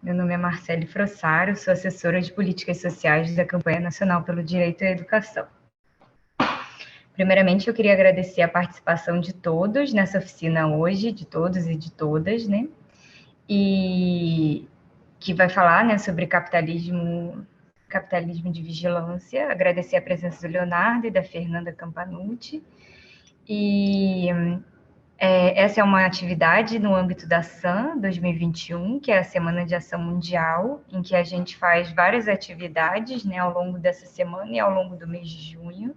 Meu nome é Marcele Frossaro, sou assessora de políticas sociais da Campanha Nacional pelo Direito à Educação. Primeiramente, eu queria agradecer a participação de todos nessa oficina hoje, de todos e de todas, né? E que vai falar, né, sobre capitalismo de vigilância. Agradecer a presença do Leonardo e da Fernanda Campanucci. E essa é uma atividade no âmbito da SAM 2021, que é a Semana de Ação Mundial, em que a gente faz várias atividades, né, ao longo dessa semana e ao longo do mês de junho.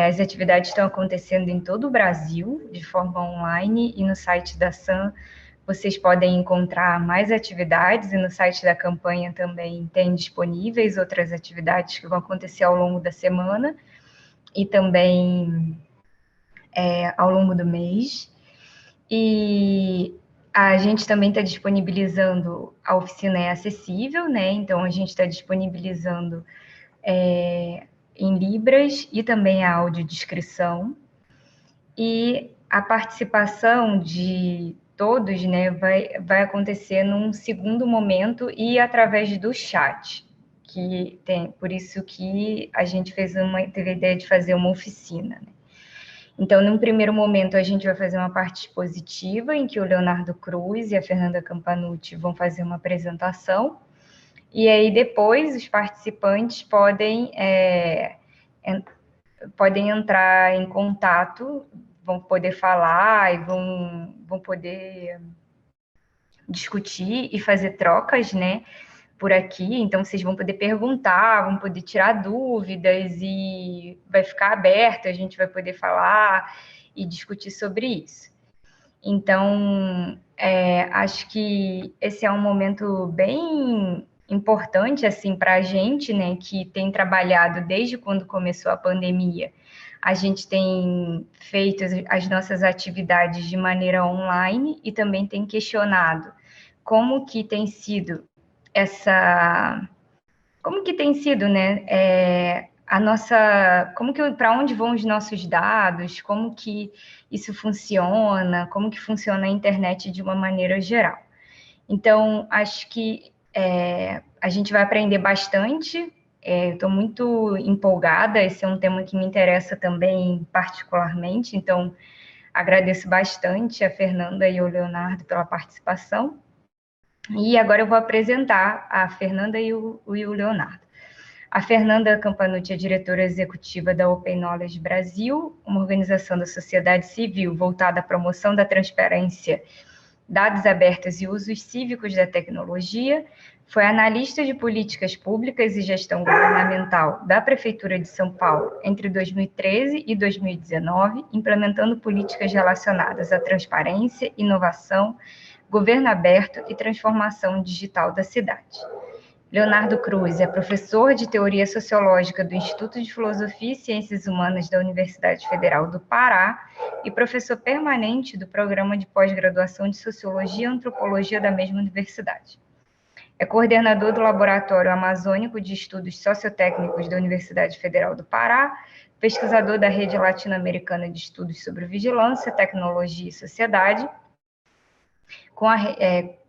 As atividades estão acontecendo em todo o Brasil, de forma online, e no site da SAM vocês podem encontrar mais atividades, e no site da campanha também tem disponíveis outras atividades que vão acontecer ao longo da semana e também ao longo do mês. E a gente também está disponibilizando, a oficina é acessível, né? Então a gente está disponibilizando em Libras e também a audiodescrição. E a participação de todos, né, vai acontecer num segundo momento e através do chat, que tem, por isso que a gente teve a ideia de fazer uma oficina, né? Então, num primeiro momento, a gente vai fazer uma parte expositiva, em que o Leonardo Cruz e a Fernanda Campanucci vão fazer uma apresentação, e aí depois os participantes podem entrar em contato, vão poder falar e vão poder discutir e fazer trocas, né, por aqui. Então, vocês vão poder perguntar, vão poder tirar dúvidas e vai ficar aberto, a gente vai poder falar e discutir sobre isso. Então, acho que esse é um momento bem importante, assim, para a gente, né, que tem trabalhado desde quando começou a pandemia. A gente tem feito as nossas atividades de maneira online e também tem questionado como que tem sido né, a nossa, para onde vão os nossos dados, como que isso funciona, como que funciona a internet de uma maneira geral. Então, acho que a gente vai aprender bastante. Estou muito empolgada, esse é um tema que me interessa também particularmente, então agradeço bastante a Fernanda e o Leonardo pela participação. E agora eu vou apresentar a Fernanda e o Leonardo. A Fernanda Campanucci é diretora executiva da Open Knowledge Brasil, uma organização da sociedade civil voltada à promoção da transparência, dados abertos e usos cívicos da tecnologia. Foi analista de políticas públicas e gestão governamental da Prefeitura de São Paulo entre 2013 e 2019, implementando políticas relacionadas à transparência, inovação, governo aberto e transformação digital da cidade. Leonardo Cruz é professor de Teoria Sociológica do Instituto de Filosofia e Ciências Humanas da Universidade Federal do Pará e professor permanente do Programa de Pós-Graduação de Sociologia e Antropologia da mesma universidade. É coordenador do Laboratório Amazônico de Estudos Sociotécnicos da Universidade Federal do Pará, pesquisador da Rede Latino-Americana de Estudos sobre Vigilância, Tecnologia e Sociedade,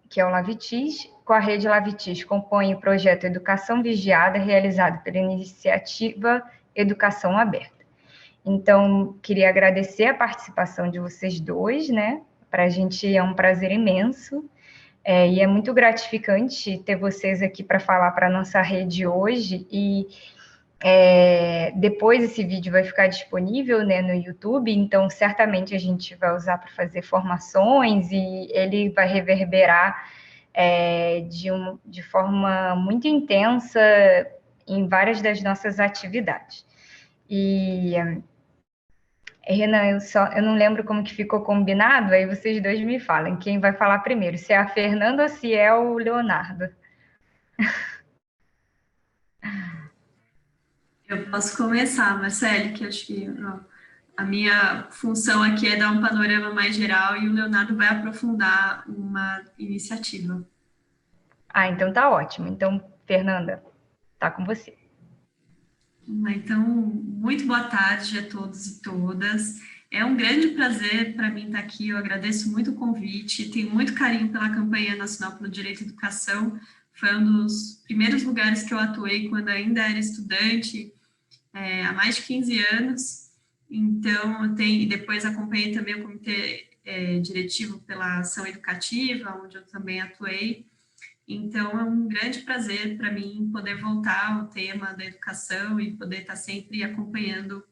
que é o Lavitis. Com a rede Lavitis, compõe o projeto Educação Vigiada, realizado pela iniciativa Educação Aberta. Então, queria agradecer a participação de vocês dois, né? Para a gente é um prazer imenso, e é muito gratificante ter vocês aqui para falar para a nossa rede hoje, e depois esse vídeo vai ficar disponível, né, no YouTube, então certamente a gente vai usar para fazer formações e ele vai reverberar de forma muito intensa em várias das nossas atividades. E, Renan, eu não lembro como que ficou combinado, aí vocês dois me falam, quem vai falar primeiro, se é a Fernanda ou se é o Leonardo? Eu posso começar, Marcele, que acho que a minha função aqui é dar um panorama mais geral e o Leonardo vai aprofundar uma iniciativa. Então tá ótimo. Então, Fernanda, tá com você. Então, muito boa tarde a todos e todas. É um grande prazer para mim estar aqui, eu agradeço muito o convite, tenho muito carinho pela campanha nacional pelo direito à educação, foi um dos primeiros lugares que eu atuei quando ainda era estudante, há mais de 15 anos, então e depois acompanhei também o comitê diretivo pela ação educativa, onde eu também atuei, então é um grande prazer para mim poder voltar ao tema da educação e poder estar sempre acompanhando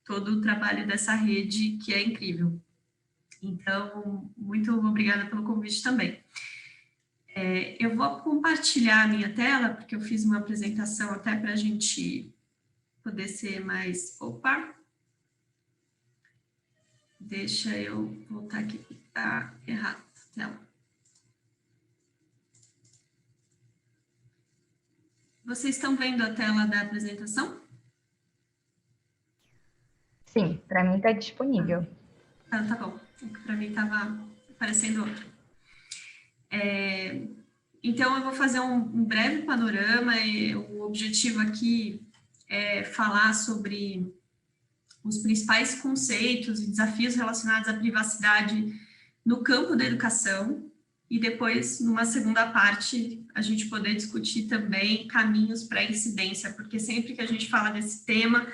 todo o trabalho dessa rede, que é incrível. Então, muito obrigada pelo convite também. Eu vou compartilhar a minha tela, porque eu fiz uma apresentação até para a gente poder ser mais... Opa! Deixa eu voltar aqui, que está errado a tela. Vocês estão vendo a tela da apresentação? Sim, para mim está disponível. Tá bom. Para mim estava aparecendo outro. Então, eu vou fazer um breve panorama. O objetivo aqui é falar sobre os principais conceitos e desafios relacionados à privacidade no campo da educação. E depois, numa segunda parte, a gente poder discutir também caminhos para a incidência, porque sempre que a gente fala desse tema,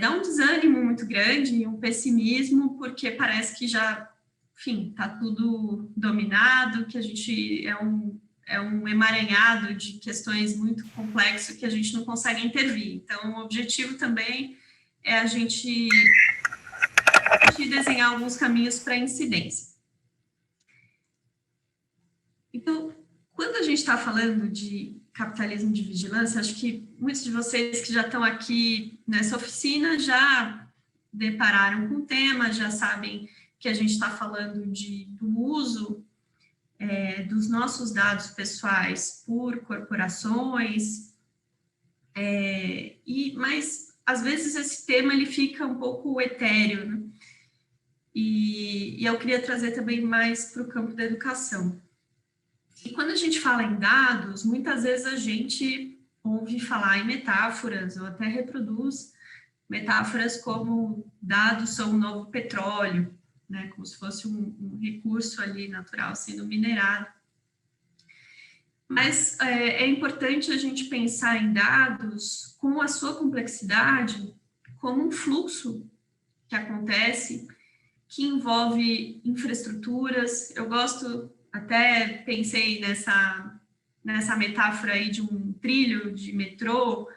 dá um desânimo muito grande, um pessimismo, porque parece que já, enfim, está tudo dominado, que a gente é um emaranhado de questões muito complexo que a gente não consegue intervir. Então, o objetivo também é a gente desenhar alguns caminhos para incidência. Então, quando a gente está falando de capitalismo de vigilância, acho que muitos de vocês que já estão aqui nessa oficina já depararam com o tema, já sabem que a gente está falando do uso dos nossos dados pessoais por corporações, mas às vezes esse tema ele fica um pouco etéreo, né? E eu queria trazer também mais para o campo da educação. E quando a gente fala em dados, muitas vezes a gente ouve falar em metáforas ou até reproduz metáforas como dados são o novo petróleo, né? Como se fosse um recurso ali natural sendo minerado. Mas é importante a gente pensar em dados com a sua complexidade como um fluxo que acontece, que envolve infraestruturas. Eu gosto, até pensei nessa metáfora aí de um trilho de metrô,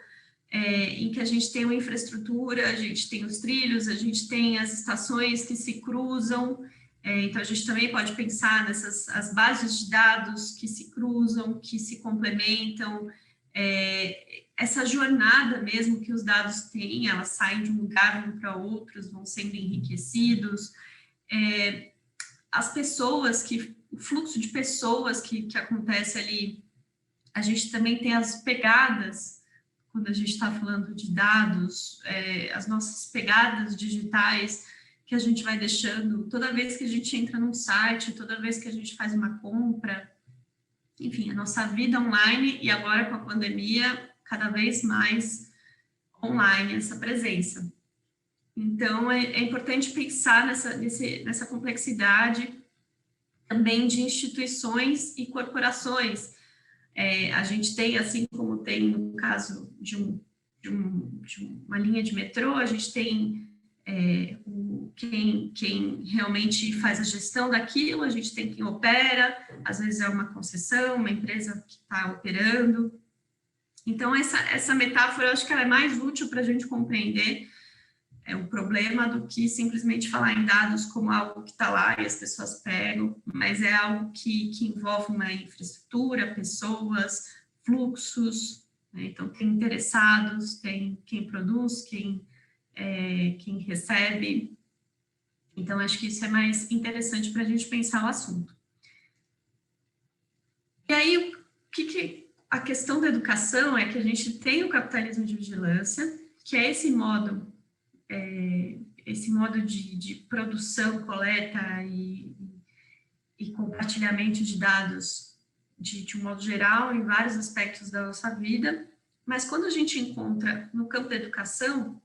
em que a gente tem uma infraestrutura, a gente tem os trilhos, a gente tem as estações que se cruzam, então a gente também pode pensar as bases de dados que se cruzam, que se complementam, essa jornada mesmo que os dados têm, elas saem de um lugar, vão para outros, vão sendo enriquecidos, as pessoas, o fluxo de pessoas que acontece ali, a gente também tem as pegadas, quando a gente está falando de dados, as nossas pegadas digitais que a gente vai deixando toda vez que a gente entra num site, toda vez que a gente faz uma compra, enfim, a nossa vida online, e agora com a pandemia, cada vez mais online essa presença. Então, é importante pensar nessa complexidade também de instituições e corporações. A gente tem, assim como tem no caso de uma linha de metrô, a gente tem quem realmente faz a gestão daquilo, a gente tem quem opera, às vezes é uma concessão, uma empresa que está operando. Então, essa metáfora, eu acho que ela é mais útil para a gente compreender o problema do que simplesmente falar em dados como algo que está lá e as pessoas pegam, mas é algo que envolve uma infraestrutura, pessoas, fluxos, né? Então, tem interessados, tem quem produz, quem recebe. Então, acho que isso é mais interessante para a gente pensar o assunto. E aí, a questão da educação é que a gente tem o capitalismo de vigilância, que é esse modo de produção, coleta e compartilhamento de dados de um modo geral, em vários aspectos da nossa vida, mas quando a gente encontra no campo da educação,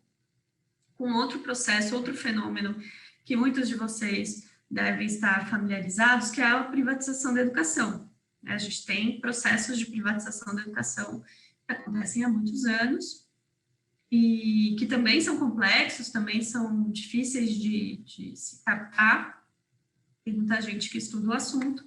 com outro processo, outro fenômeno que muitos de vocês devem estar familiarizados, que é a privatização da educação. A gente tem processos de privatização da educação que acontecem há muitos anos e que também são complexos, também são difíceis de se captar. Tem muita gente que estuda o assunto.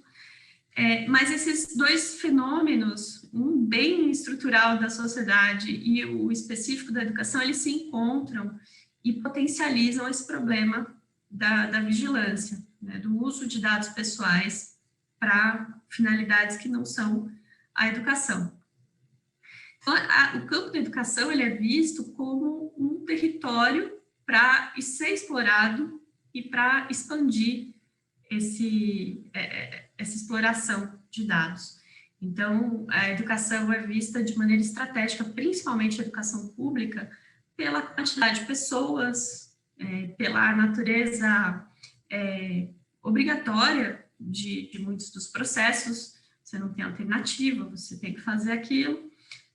Mas esses dois fenômenos, um bem estrutural da sociedade e o específico da educação, eles se encontram e potencializam esse problema da vigilância, né, do uso de dados pessoais para finalidades que não são a educação. Então, o campo da educação ele é visto como um território para ser explorado e para expandir essa exploração de dados. Então, a educação é vista de maneira estratégica, principalmente a educação pública, pela quantidade de pessoas, pela natureza obrigatória de muitos dos processos. Você não tem alternativa, você tem que fazer aquilo,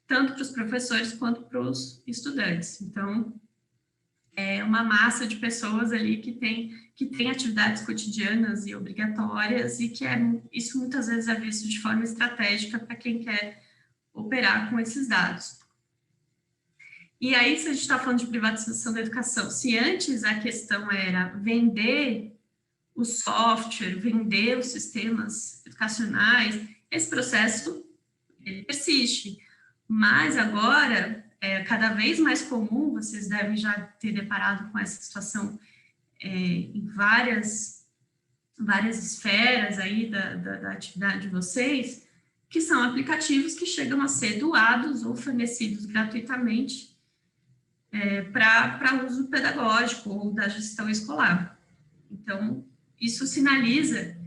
tanto para os professores quanto para os estudantes. Então, é uma massa de pessoas ali que tem atividades cotidianas e obrigatórias e que isso muitas vezes é visto de forma estratégica para quem quer operar com esses dados. E aí, se a gente está falando de privatização da educação, se antes a questão era vender o software, vender os sistemas educacionais, esse processo ele persiste. Mas agora, cada vez mais comum, vocês devem já ter deparado com essa situação em várias esferas aí da atividade de vocês, que são aplicativos que chegam a ser doados ou fornecidos gratuitamente para uso pedagógico ou da gestão escolar. Então, isso sinaliza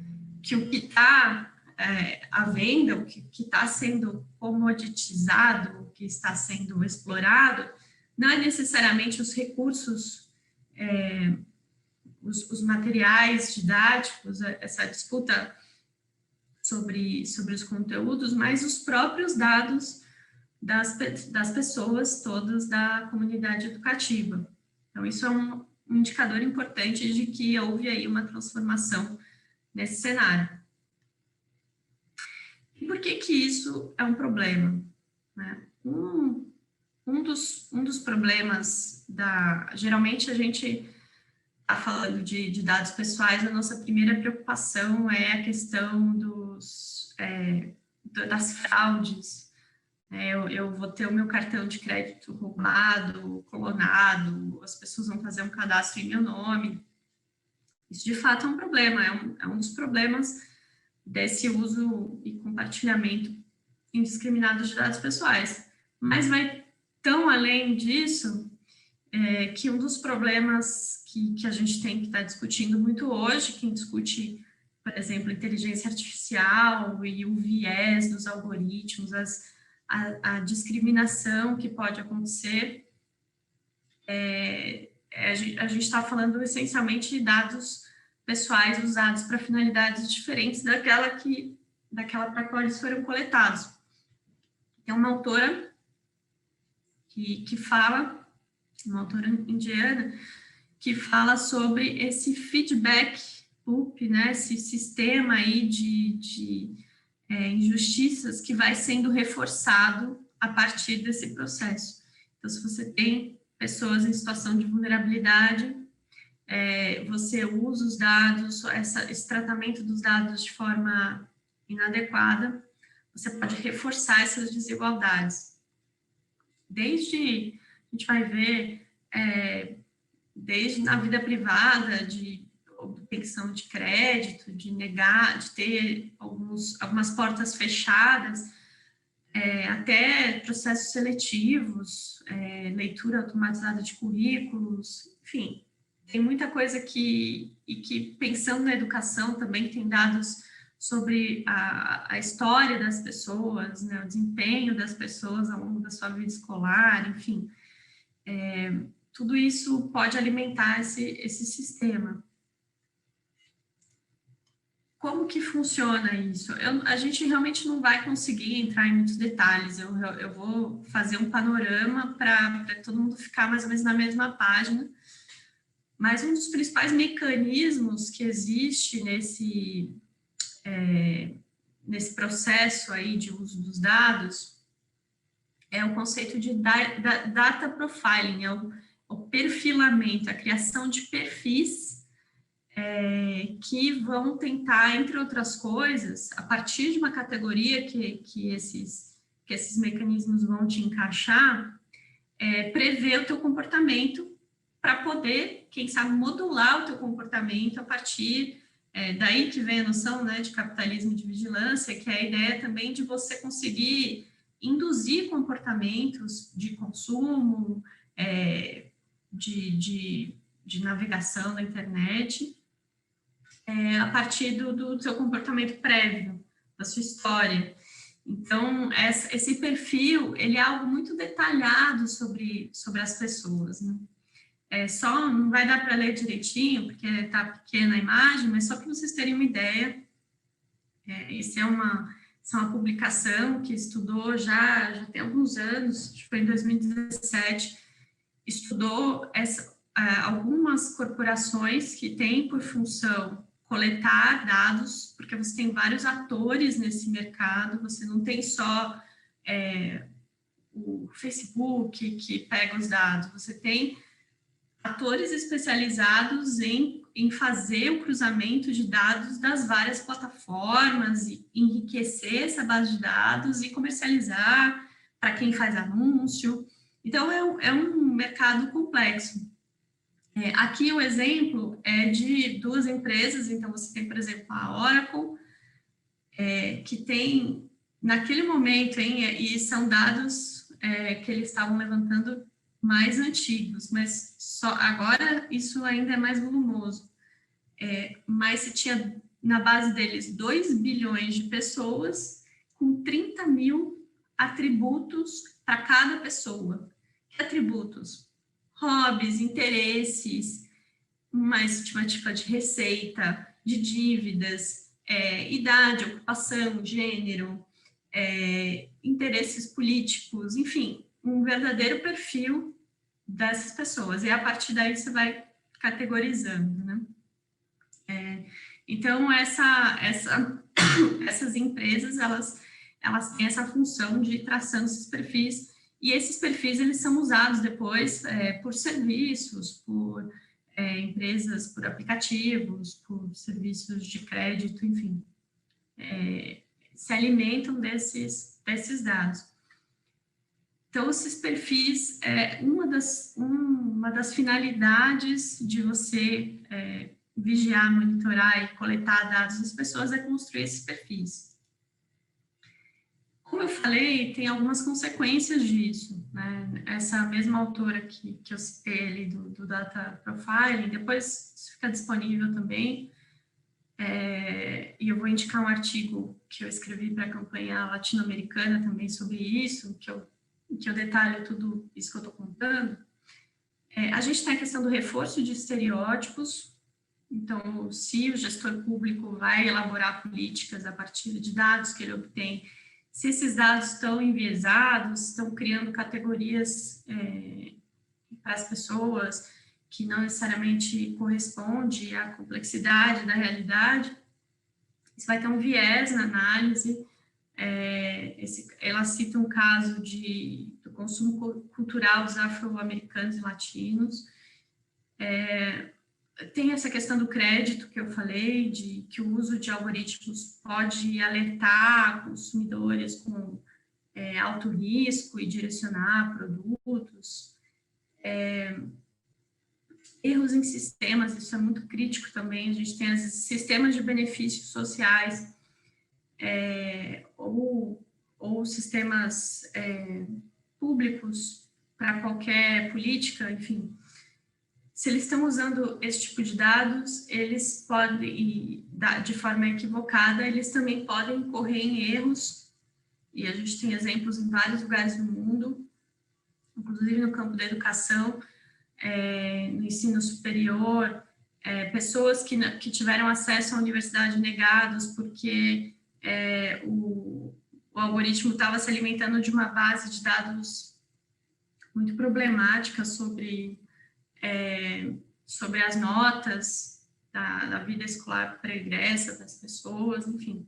que o que está à venda, o que está sendo comoditizado, o que está sendo explorado, não é necessariamente os recursos, os materiais didáticos, essa disputa sobre os conteúdos, mas os próprios dados das pessoas todas da comunidade educativa. Então, isso é um indicador importante de que houve aí uma transformação nesse cenário. E por que isso é um problema? Né? Um dos problemas geralmente a gente está falando de dados pessoais, a nossa primeira preocupação é a questão das fraudes. Eu vou ter o meu cartão de crédito roubado, clonado, as pessoas vão fazer um cadastro em meu nome. Isso, de fato, é um problema, é um dos problemas desse uso e compartilhamento indiscriminado de dados pessoais. Mas vai tão além disso, que um dos problemas que a gente tem que estar discutindo muito hoje, quem discute, por exemplo, inteligência artificial e o viés dos algoritmos, a discriminação que pode acontecer, a gente está falando essencialmente de dados pessoais usados para finalidades diferentes daquela para qual eles foram coletados. Tem uma autora que fala, uma autora indiana, que fala sobre esse feedback loop, né, esse sistema aí de injustiças que vai sendo reforçado a partir desse processo. Então, se você tem pessoas em situação de vulnerabilidade, você usa os dados, esse tratamento dos dados de forma inadequada, você pode reforçar essas desigualdades. A gente vai ver, desde na vida privada, de obtenção de crédito, de negar, de ter algumas portas fechadas, até processos seletivos, leitura automatizada de currículos, enfim, tem muita coisa que pensando na educação também tem dados sobre a história das pessoas, né, o desempenho das pessoas ao longo da sua vida escolar, enfim, tudo isso pode alimentar esse sistema. Como que funciona isso? A gente realmente não vai conseguir entrar em muitos detalhes, eu vou fazer um panorama para todo mundo ficar mais ou menos na mesma página, Mas um dos principais mecanismos que existe nesse processo aí de uso dos dados é o conceito de data profiling, o perfilamento, a criação de perfis que vão tentar, entre outras coisas, a partir de uma categoria que esses mecanismos vão te encaixar, prever o teu comportamento para poder, quem sabe, modular o teu comportamento a partir daí que vem a noção, né, de capitalismo de vigilância, que é a ideia também de você conseguir induzir comportamentos de consumo, de navegação na internet, a partir do seu comportamento prévio, da sua história. Então, esse perfil, ele é algo muito detalhado sobre as pessoas, né? Só não vai dar para ler direitinho, porque está pequena a imagem, mas só para vocês terem uma ideia, essa é uma publicação que estudou já tem alguns anos, acho que foi em 2017, estudou algumas corporações que têm por função coletar dados, porque você tem vários atores nesse mercado, você não tem só o Facebook que pega os dados, você tem atores especializados em fazer o cruzamento de dados das várias plataformas e enriquecer essa base de dados e comercializar para quem faz anúncio. Então, é um mercado complexo. Aqui o exemplo é de duas empresas, então você tem, por exemplo, a Oracle, que tem, naquele momento, e são dados que eles estavam levantando mais antigos, mas só agora isso ainda é mais volumoso. Mas se tinha na base deles 2 bilhões de pessoas com 30 mil atributos para cada pessoa. Que atributos? Hobbies, interesses, uma estimativa de receita, de dívidas, idade, ocupação, gênero, interesses políticos, enfim, um verdadeiro perfil dessas pessoas, e a partir daí você vai categorizando, né? Então, essas empresas, elas têm essa função de tração desses perfis, e esses perfis, eles são usados depois por serviços, por empresas, por aplicativos, por serviços de crédito, enfim, se alimentam desses dados. Então, esses perfis, uma das finalidades de você vigiar, monitorar e coletar dados das pessoas é construir esses perfis. Como eu falei, tem algumas consequências disso, né? Essa mesma autora que eu citei ali do Data Profiling, depois isso fica disponível também, e eu vou indicar um artigo que eu escrevi para a campanha latino-americana também sobre isso, que eu detalho tudo isso que eu estou contando. A gente tem a questão do reforço de estereótipos. Então, se o gestor público vai elaborar políticas a partir de dados que ele obtém, se esses dados estão enviesados, estão criando categorias para as pessoas que não necessariamente corresponde à complexidade da realidade, isso vai ter um viés na análise. Ela cita um caso do consumo cultural dos afro-americanos e latinos. Tem essa questão do crédito que eu falei, de que o uso de algoritmos pode alertar consumidores com alto risco e direcionar produtos. Erros em sistemas, isso é muito crítico também. A gente tem esses sistemas de benefícios sociais, ou sistemas públicos para qualquer política, enfim. Se eles estão usando esse tipo de dados, eles podem, de forma equivocada, eles também podem incorrer em erros, e a gente tem exemplos em vários lugares do mundo, inclusive no campo da educação, no ensino superior, pessoas que tiveram acesso à universidade negados porque o algoritmo estava se alimentando de uma base de dados muito problemática sobre sobre as notas da vida escolar pregressa das pessoas, enfim.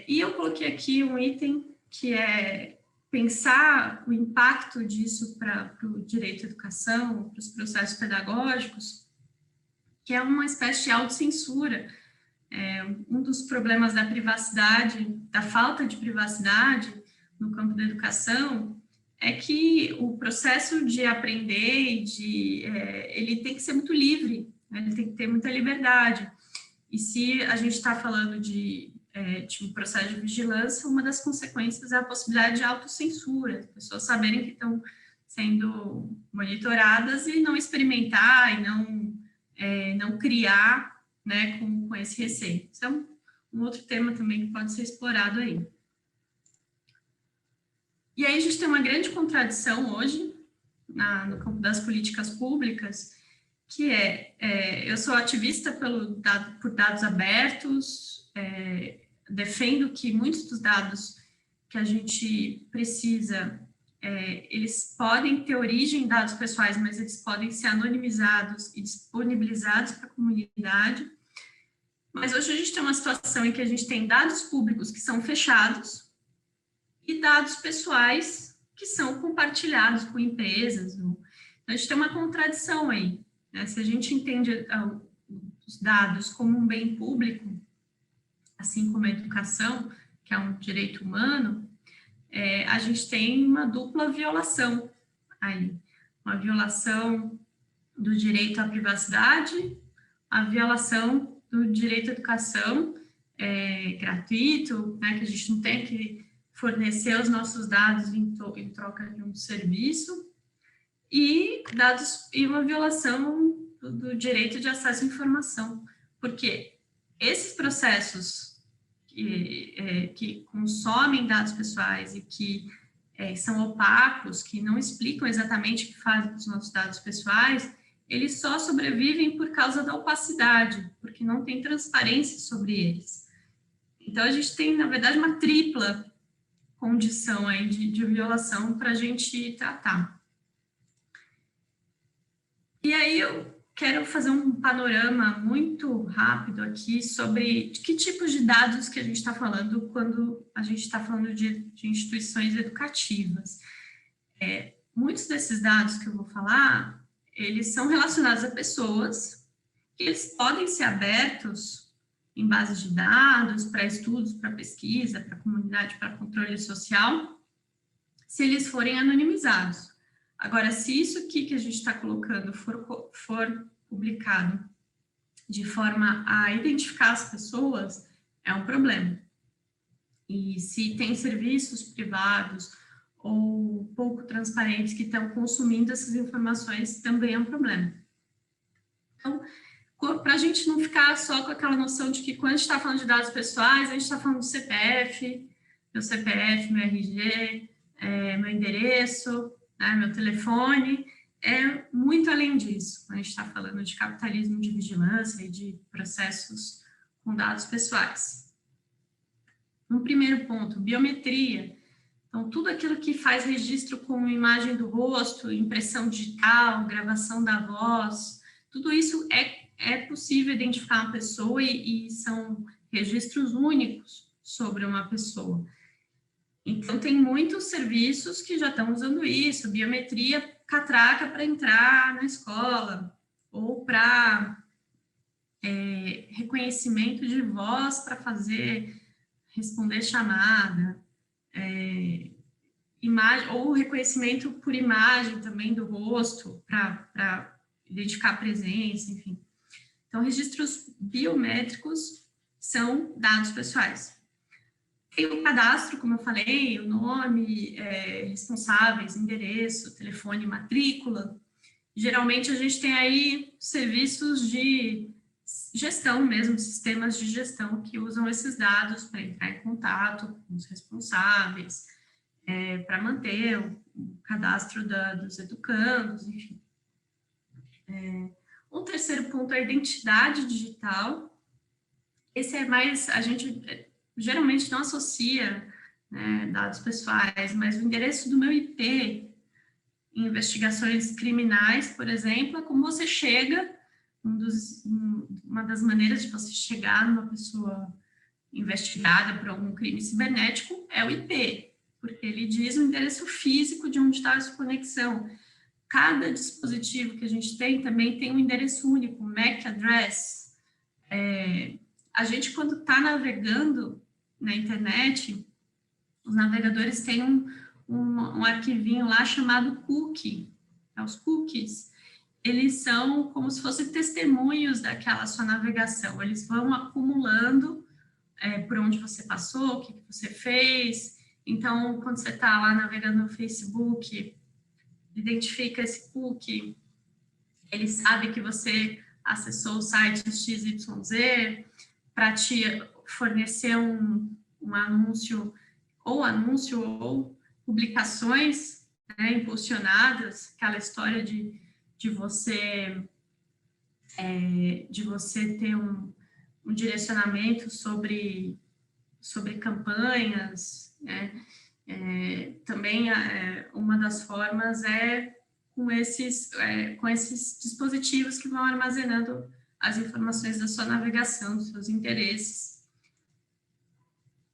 E eu coloquei aqui um item que é pensar o impacto disso para o direito à educação, para os processos pedagógicos, que é uma espécie de autocensura. Um dos problemas da privacidade, da falta de privacidade no campo da educação, é que o processo de aprender, ele tem que ser muito livre, né? Ele tem que ter muita liberdade. E se a gente está falando de um processo de vigilância, uma das consequências é a possibilidade de autocensura, as pessoas saberem que estão sendo monitoradas e não experimentar e não criar, né, com esse receio. Isso é um outro tema também que pode ser explorado aí. E aí a gente tem uma grande contradição hoje no campo das políticas públicas, que eu sou ativista por dados abertos, defendo que muitos dos dados que a gente precisa, eles podem ter origem em dados pessoais, mas eles podem ser anonimizados e disponibilizados para a comunidade. Mas hoje a gente tem uma situação em que a gente tem dados públicos que são fechados e dados pessoais que são compartilhados com empresas. Então, a gente tem uma contradição aí, né? Se a gente entende os dados como um bem público, assim como a educação, que é um direito humano, a gente tem uma dupla violação aí. Uma violação do direito à privacidade, a violação do direito à educação gratuito, né, que a gente não tem que fornecer os nossos dados em troca de um serviço, e uma violação do direito de acesso à informação, porque esses processos que consomem dados pessoais e que são opacos, que não explicam exatamente o que fazem com os nossos dados pessoais, eles só sobrevivem por causa da opacidade, porque não tem transparência sobre eles. Então, a gente tem, na verdade, uma tripla condição aí de violação para a gente tratar. E aí eu quero fazer um panorama muito rápido aqui sobre que tipos de dados que a gente está falando quando a gente está falando de instituições educativas. Muitos desses dados que eu vou falar, eles são relacionados a pessoas, que eles podem ser abertos em bases de dados, para estudos, para pesquisa, para comunidade, para controle social, se eles forem anonimizados. Agora, se isso aqui que a gente está colocando for publicado de forma a identificar as pessoas, é um problema. E se tem serviços privados ou pouco transparentes que estão consumindo essas informações, também é um problema. Então, para a gente não ficar só com aquela noção de que quando a gente está falando de dados pessoais, a gente está falando do CPF, meu RG, meu endereço, né, meu telefone, é muito além disso. A gente está falando de capitalismo de vigilância e de processos com dados pessoais. Um primeiro ponto, biometria. Então, tudo aquilo que faz registro com imagem do rosto, impressão digital, gravação da voz, tudo isso é possível identificar uma pessoa e são registros únicos sobre uma pessoa. Então, tem muitos serviços que já estão usando isso, biometria catraca para entrar na escola, ou para reconhecimento de voz para responder chamada, imagem, ou reconhecimento por imagem também do rosto, para identificar a presença, enfim. Então, registros biométricos são dados pessoais. Tem o cadastro, como eu falei, o nome, responsáveis, endereço, telefone, matrícula. Geralmente, a gente tem aí serviços de gestão mesmo, sistemas de gestão que usam esses dados para entrar em contato com os responsáveis, para manter o cadastro dos educandos, enfim. Um terceiro ponto é a identidade digital. Esse é mais, a gente geralmente não associa, né, dados pessoais, mas o endereço do meu IP, em investigações criminais, por exemplo, é como você chega, uma das maneiras de você chegar numa pessoa investigada por algum crime cibernético é o IP, porque ele diz o endereço físico de onde está essa conexão. Cada dispositivo que a gente tem também tem um endereço único, MAC address. A gente, quando está navegando na internet, os navegadores têm um arquivinho lá chamado cookie. Os cookies, eles são como se fossem testemunhos daquela sua navegação. Eles vão acumulando por onde você passou, o que você fez. Então, quando você está lá navegando no Facebook, identifica esse cookie, ele sabe que você acessou o site XYZ para te fornecer um anúncio ou publicações, né, impulsionadas, aquela história de você ter um direcionamento sobre campanhas, né? Também uma das formas é com esses dispositivos que vão armazenando as informações da sua navegação, dos seus interesses.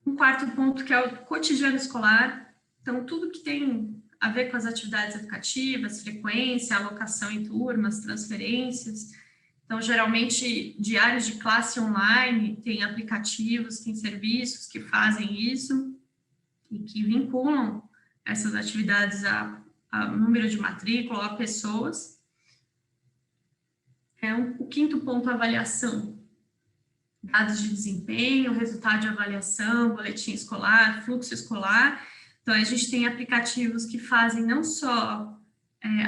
Um quarto ponto, que é o cotidiano escolar. Então, tudo que tem a ver com as atividades educativas, frequência, alocação em turmas, transferências. Então, geralmente, diários de classe online, tem aplicativos, tem serviços que fazem isso e que vinculam essas atividades a número de matrícula ou a pessoas. O quinto ponto, avaliação. Dados de desempenho, resultado de avaliação, boletim escolar, fluxo escolar. Então, a gente tem aplicativos que fazem não só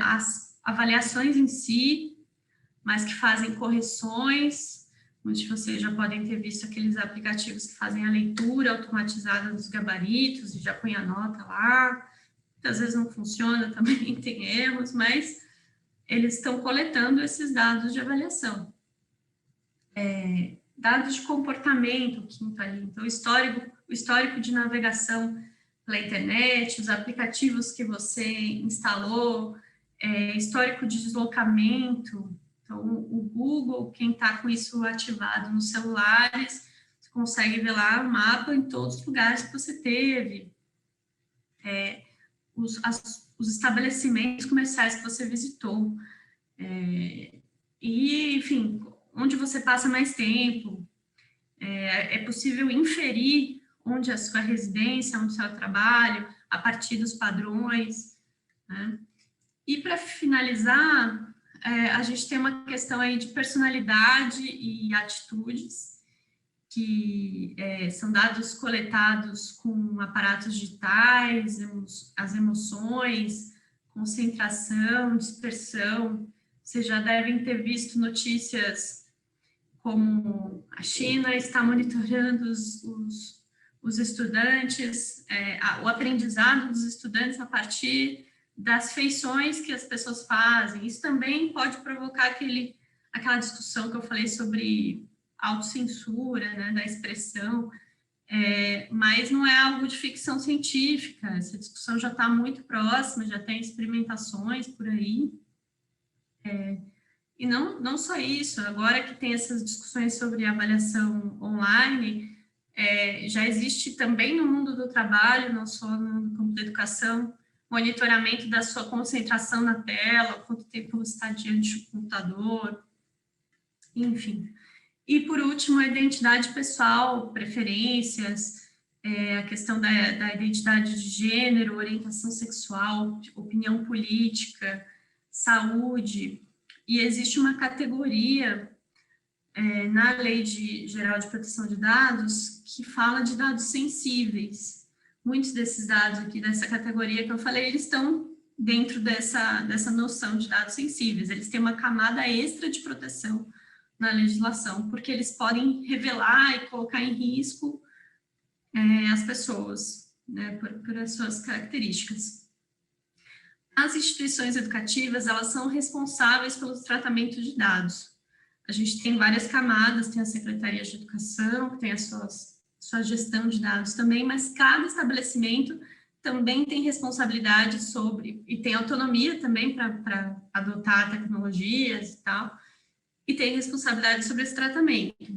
as avaliações em si, mas que fazem correções. Muitos de vocês já podem ter visto aqueles aplicativos que fazem a leitura automatizada dos gabaritos e já põe a nota lá. Às vezes não funciona, também tem erros, mas eles estão coletando esses dados de avaliação. Dados de comportamento, quinto ali. Então, o histórico de navegação pela internet, os aplicativos que você instalou, histórico de deslocamento. Então, o Google, quem está com isso ativado nos celulares, você consegue ver lá o mapa em todos os lugares que você teve. Os estabelecimentos comerciais que você visitou. E, enfim, onde você passa mais tempo. É possível inferir onde é a sua residência, onde é o seu trabalho, a partir dos padrões, né? E, para finalizar, a gente tem uma questão aí de personalidade e atitudes, que são dados coletados com aparatos digitais, as emoções, concentração, dispersão. Vocês já devem ter visto notícias como a China está monitorando os estudantes, o aprendizado dos estudantes a partir das feições que as pessoas fazem. Isso também pode provocar aquela discussão que eu falei sobre autocensura, né, da expressão, mas não é algo de ficção científica. Essa discussão já está muito próxima, já tem experimentações por aí. E não só isso, agora que tem essas discussões sobre avaliação online, já existe também no mundo do trabalho, não só no campo da educação, monitoramento da sua concentração na tela, quanto tempo você está diante do computador, enfim. E, por último, a identidade pessoal, preferências, a questão da identidade de gênero, orientação sexual, opinião política, saúde. E existe uma categoria na Lei Geral de Proteção de Dados que fala de dados sensíveis. Muitos desses dados aqui, dessa categoria que eu falei, eles estão dentro dessa noção de dados sensíveis. Eles têm uma camada extra de proteção na legislação, porque eles podem revelar e colocar em risco as pessoas, né, por as suas características. As instituições educativas, elas são responsáveis pelo tratamento de dados. A gente tem várias camadas, tem a Secretaria de Educação, que tem a sua gestão de dados também, mas cada estabelecimento também tem responsabilidade sobre, e tem autonomia também para adotar tecnologias e tal, e tem responsabilidade sobre esse tratamento.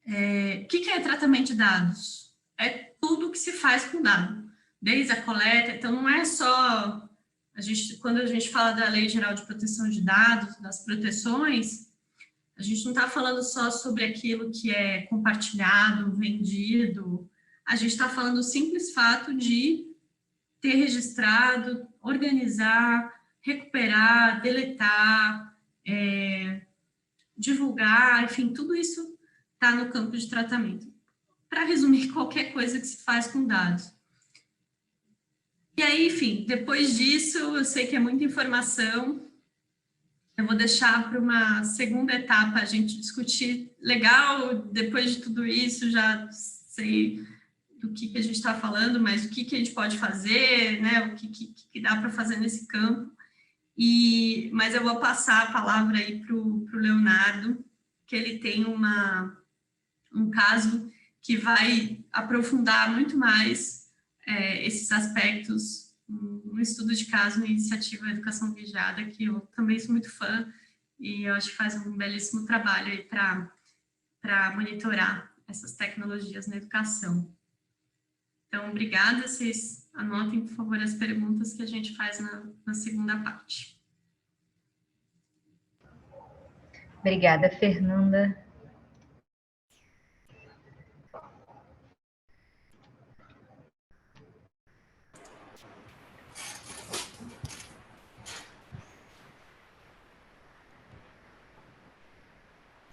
O que é tratamento de dados? É tudo que se faz com dado, desde a coleta. Então, não é só... quando a gente fala da Lei Geral de Proteção de Dados, das proteções, a gente não está falando só sobre aquilo que é compartilhado, vendido. A gente está falando do simples fato de ter registrado, organizar, recuperar, deletar, divulgar, enfim, tudo isso está no campo de tratamento. Para resumir, qualquer coisa que se faz com dados. E aí, enfim, depois disso, eu sei que é muita informação, eu vou deixar para uma segunda etapa a gente discutir. Legal, depois de tudo isso, já sei do que a gente está falando, mas o que a gente pode fazer, né? O que dá para fazer nesse campo. Mas eu vou passar a palavra aí para o Leonardo, que ele tem um caso que vai aprofundar muito mais esses aspectos no estudo de caso na iniciativa Educação Vigiada, que eu também sou muito fã e eu acho que faz um belíssimo trabalho aí para monitorar essas tecnologias na educação. Então, obrigada. Vocês anotem, por favor, as perguntas que a gente faz na segunda parte. Obrigada, Fernanda.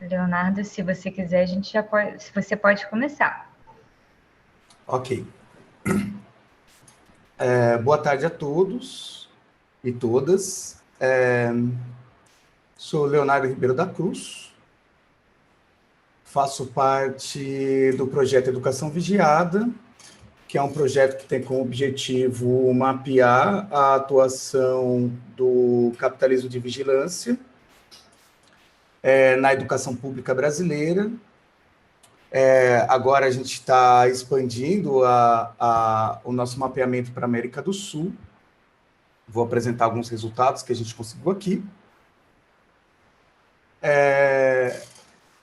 Leonardo, se você quiser, a gente já pode, se você pode começar. Ok. Boa tarde a todos e todas. Sou Leonardo Ribeiro da Cruz, faço parte do projeto Educação Vigiada, que é um projeto que tem como objetivo mapear a atuação do capitalismo de vigilância na educação pública brasileira. Agora a gente está expandindo o nosso mapeamento para a América do Sul. Vou apresentar alguns resultados que a gente conseguiu aqui.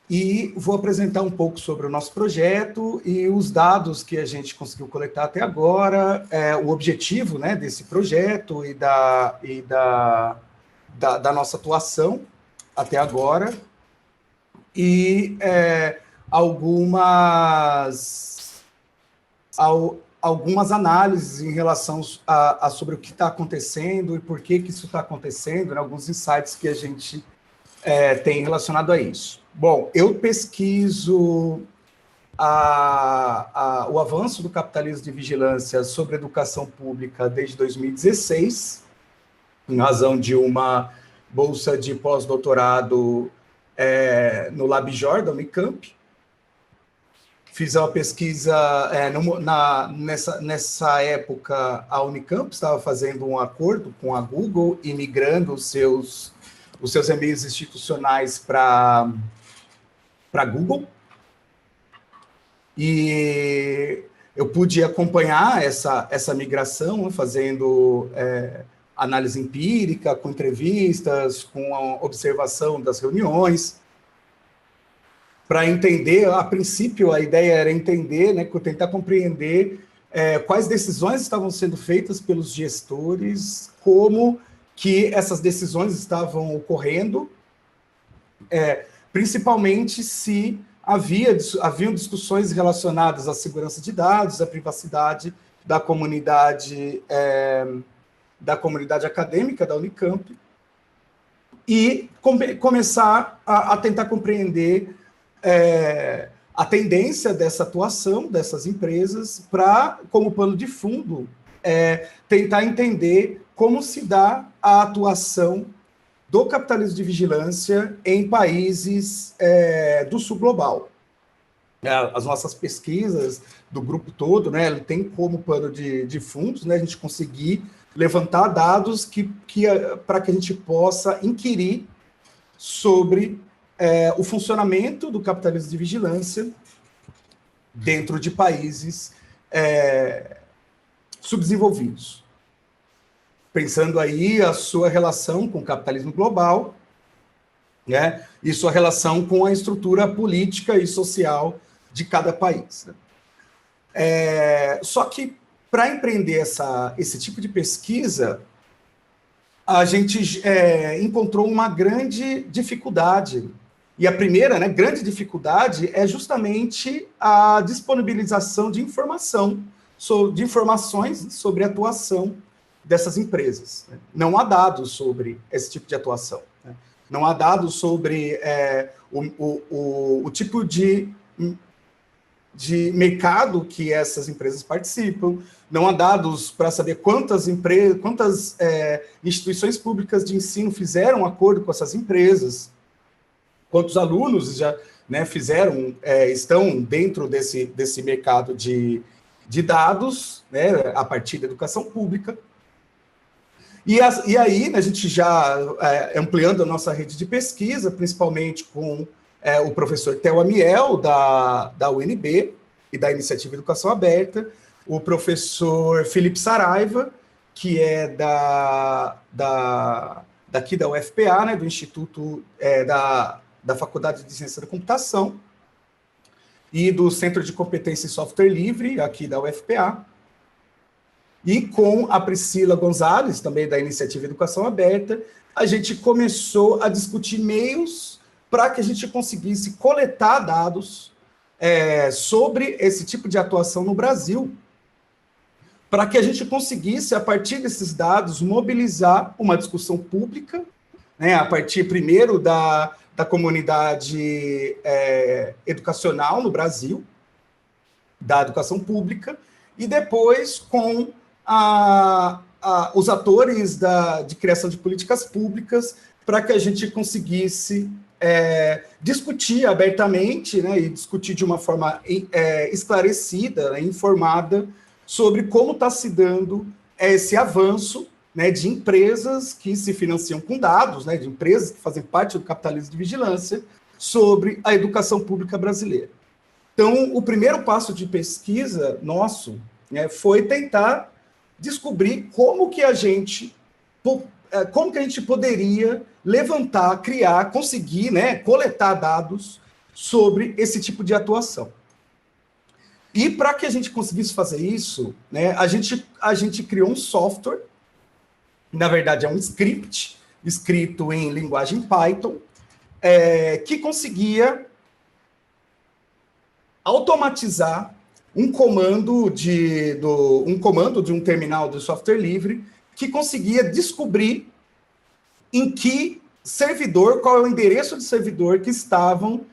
E vou apresentar um pouco sobre o nosso projeto e os dados que a gente conseguiu coletar até agora, o objetivo, né, desse projeto e da nossa atuação até agora, e algumas análises em relação sobre o que está acontecendo e por que isso está acontecendo, né, alguns insights que a gente tem relacionado a isso. Bom, eu pesquiso o avanço do capitalismo de vigilância sobre a educação pública desde 2016, em razão de uma bolsa de pós-doutorado no LabJOR da Unicamp. Fiz uma pesquisa, nessa época, a Unicamp estava fazendo um acordo com a Google e migrando os seus e-mails institucionais para Google. E eu pude acompanhar essa migração, fazendo análise empírica, com entrevistas, com a observação das reuniões, para entender, a princípio, a ideia era entender, né, tentar compreender quais decisões estavam sendo feitas pelos gestores, como que essas decisões estavam ocorrendo, principalmente se haviam discussões relacionadas à segurança de dados, à privacidade da comunidade acadêmica da Unicamp, e começar a tentar compreender a tendência dessa atuação dessas empresas para, como pano de fundo, tentar entender como se dá a atuação do capitalismo de vigilância em países do sul global. As nossas pesquisas do grupo todo, né, ele tem como pano de fundos, né, a gente conseguir levantar dados para que a gente possa inquirir sobre o funcionamento do capitalismo de vigilância dentro de países subdesenvolvidos. Pensando aí a sua relação com o capitalismo global, né, e sua relação com a estrutura política e social de cada país. Né? Só que, para empreender esse tipo de pesquisa, a gente encontrou uma grande dificuldade. E a primeira, né, grande dificuldade é justamente a disponibilização de informações sobre a atuação dessas empresas. Né? Não há dados sobre esse tipo de atuação. Né? Não há dados sobre o tipo de mercado que essas empresas participam, não há dados para saber quantas instituições públicas de ensino fizeram acordo com essas empresas, quantos alunos já, né, estão dentro desse mercado de dados, né, a partir da educação pública. E aí, né, a gente já ampliando a nossa rede de pesquisa, principalmente com o professor Theo Amiel, da UNB, e da Iniciativa Educação Aberta, o professor Felipe Saraiva, que é daqui da UFPA, né, do Instituto da Faculdade de Ciência da Computação, e do Centro de Competência em Software Livre, aqui da UFPA, e com a Priscila Gonzalez, também da Iniciativa Educação Aberta, a gente começou a discutir meios para que a gente conseguisse coletar dados sobre esse tipo de atuação no Brasil, para que a gente conseguisse, a partir desses dados, mobilizar uma discussão pública, né, a partir, primeiro, da comunidade educacional no Brasil, da educação pública, e depois com os atores de criação de políticas públicas, para que a gente conseguisse discutir abertamente, né, e discutir de uma forma esclarecida, né, informada, sobre como está se dando esse avanço, né, de empresas que se financiam com dados, né, de empresas que fazem parte do capitalismo de vigilância, sobre a educação pública brasileira. Então, o primeiro passo de pesquisa nosso, né, foi tentar descobrir como que a gente poderia levantar, criar, conseguir, né, coletar dados sobre esse tipo de atuação. E para que a gente conseguisse fazer isso, né, a gente criou um software, na verdade é um script, escrito em linguagem Python, que conseguia automatizar um comando de um terminal de software livre que conseguia descobrir em que servidor, qual é o endereço de servidor que estavam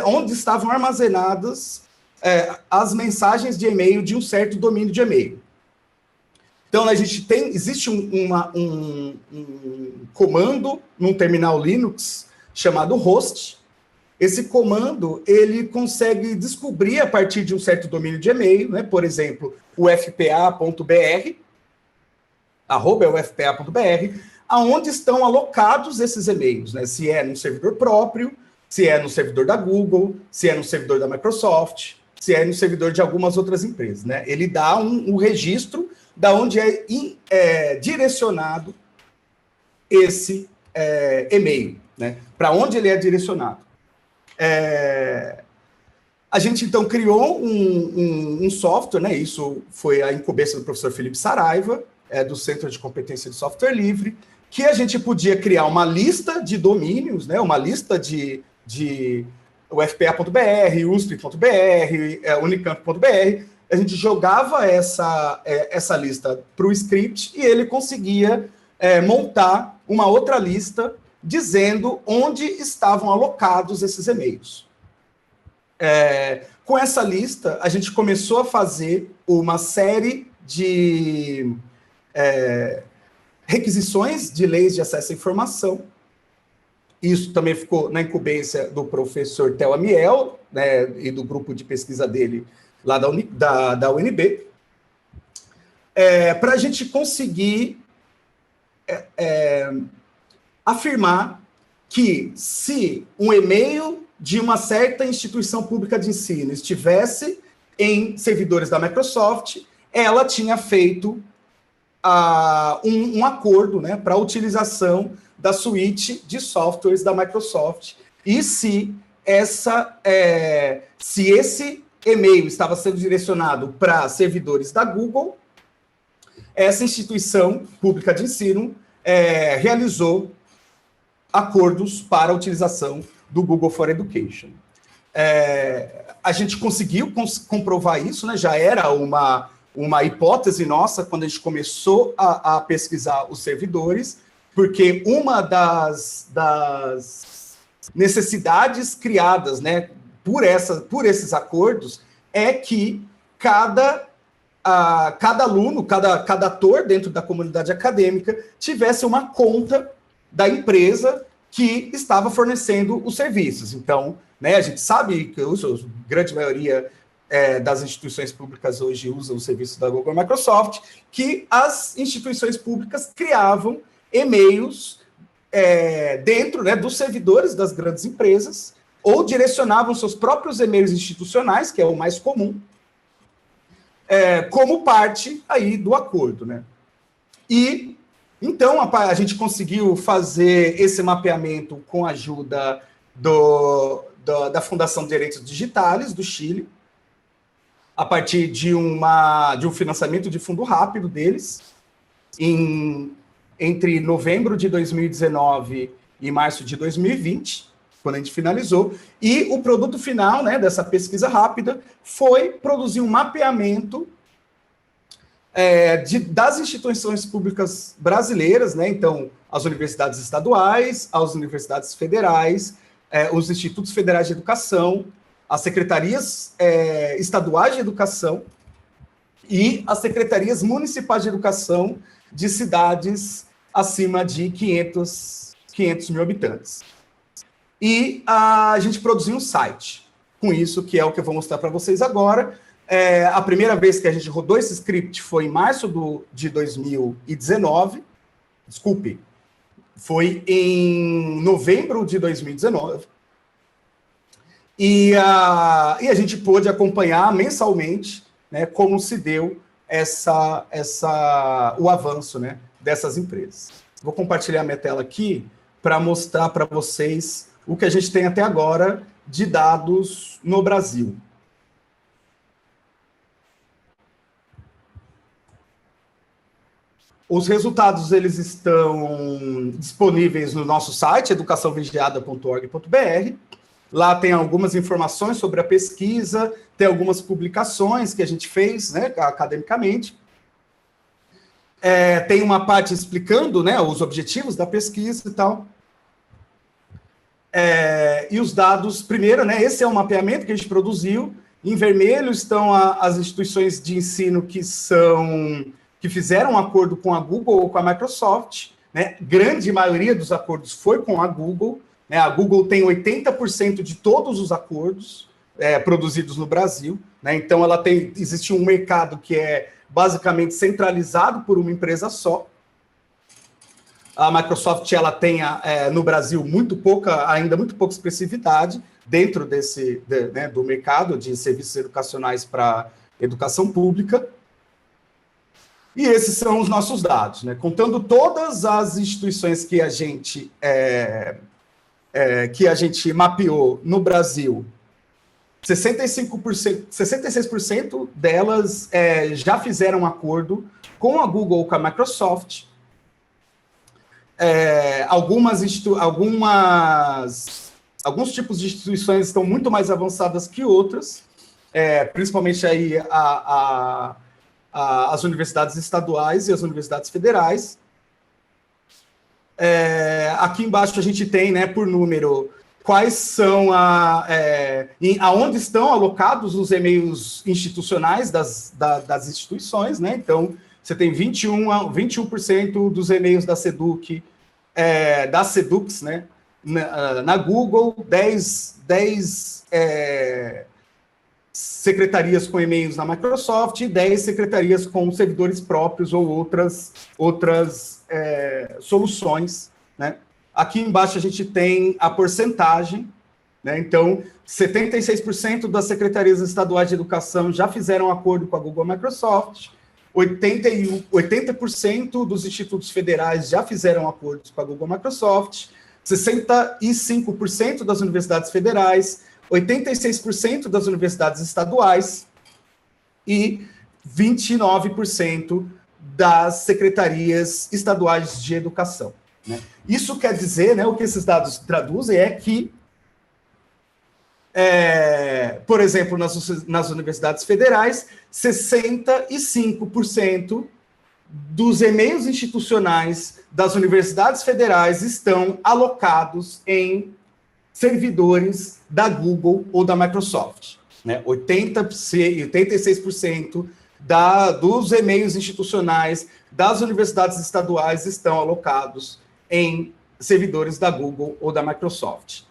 onde estavam armazenadas as mensagens de e-mail de um certo domínio de e-mail. Então, existe um comando num terminal Linux chamado host. Esse comando, ele consegue descobrir a partir de um certo domínio de e-mail, né? Por exemplo, ufpa.br, @ufpa.br, aonde estão alocados esses e-mails, né? Se é no servidor próprio, se é no servidor da Google, se é no servidor da Microsoft, se é no servidor de algumas outras empresas, né? Ele dá um registro da onde é direcionado esse e-mail, né? Para onde ele é direcionado. A gente, então, criou um software, né? Isso foi a incumbência do professor Felipe Saraiva, do Centro de Competência de Software Livre, que a gente podia criar uma lista de domínios, né? Uma lista de ufpa.br, usp.br, unicamp.br. A gente jogava essa lista para o script e ele conseguia montar uma outra lista dizendo onde estavam alocados esses e-mails. Com essa lista, a gente começou a fazer uma série de requisições de leis de acesso à informação. Isso também ficou na incumbência do professor Theo Amiel, né, e do grupo de pesquisa dele lá da UNB, para a gente conseguir afirmar que se um e-mail de uma certa instituição pública de ensino estivesse em servidores da Microsoft, ela tinha feito um acordo, né, para a utilização da suíte de softwares da Microsoft, e se esse e-mail estava sendo direcionado para servidores da Google, essa instituição pública de ensino realizou acordos para a utilização do Google for Education. A gente conseguiu comprovar isso, né? Já era uma hipótese nossa quando a gente começou a pesquisar os servidores, porque uma das necessidades criadas, né, por esses acordos é que cada aluno, cada ator dentro da comunidade acadêmica tivesse uma conta da empresa que estava fornecendo os serviços. Então, né, a gente sabe que a grande maioria das instituições públicas hoje usam os serviços da Google e Microsoft, que as instituições públicas criavam e-mails dentro, né, dos servidores das grandes empresas, ou direcionavam seus próprios e-mails institucionais, que é o mais comum, como parte aí do acordo, né? E, então, a gente conseguiu fazer esse mapeamento com a ajuda da Fundação de Direitos Digitais do Chile, a partir de um financiamento de fundo rápido deles, entre novembro de 2019 e março de 2020, quando a gente finalizou, e o produto final, né, dessa pesquisa rápida foi produzir um mapeamento das instituições públicas brasileiras, né, então, as universidades estaduais, as universidades federais, os institutos federais de educação, as secretarias estaduais de educação e as secretarias municipais de educação de cidades acima de 500 mil habitantes. E a gente produziu um site com isso, que é o que eu vou mostrar para vocês agora. A primeira vez que a gente rodou esse script foi em março de 2019. Desculpe, foi em novembro de 2019. E a gente pôde acompanhar mensalmente, né, como se deu o avanço, né, dessas empresas. Vou compartilhar minha tela aqui para mostrar para vocês o que a gente tem até agora de dados no Brasil. Os resultados eles estão disponíveis no nosso site, educaçãovigiada.org.br. Lá tem algumas informações sobre a pesquisa, tem algumas publicações que a gente fez, né, academicamente. Tem uma parte explicando, né, os objetivos da pesquisa e tal. E os dados, primeiro, né, esse é o mapeamento que a gente produziu. Em vermelho estão as instituições de ensino que fizeram um acordo com a Google ou com a Microsoft, né? Grande maioria dos acordos foi com a Google, né? A Google tem 80% de todos os acordos produzidos no Brasil, né? Então existe um mercado que é basicamente centralizado por uma empresa só. A Microsoft ela tem no Brasil ainda muito pouca expressividade dentro do mercado de serviços educacionais para educação pública. E esses são os nossos dados, né? Contando todas as instituições que a gente mapeou no Brasil, 66% delas já fizeram acordo com a Google ou com a Microsoft. Alguns tipos de instituições estão muito mais avançadas que outras, principalmente aí as universidades estaduais e as universidades federais. Aqui embaixo a gente tem, né, por número, quais são aonde estão alocados os e-mails institucionais das instituições, né? Então, você tem 21% dos e-mails da SEDUC, das SEDUCs, né, na Google, 10 secretarias com e-mails na Microsoft e 10 secretarias com servidores próprios ou outras soluções, né? Aqui embaixo a gente tem a porcentagem né? Então, 76% das secretarias estaduais de educação já fizeram acordo com a Google e a Microsoft, 80% dos institutos federais já fizeram acordos com a Google e a Microsoft, 65% das universidades federais, 86% das universidades estaduais e 29% das secretarias estaduais de educação, né? Isso quer dizer, né, o que esses dados traduzem é que, por exemplo, nas universidades federais, 65% dos e-mails institucionais das universidades federais estão alocados em servidores da Google ou da Microsoft, né? 86% dos e-mails institucionais das universidades estaduais estão alocados em servidores da Google ou da Microsoft.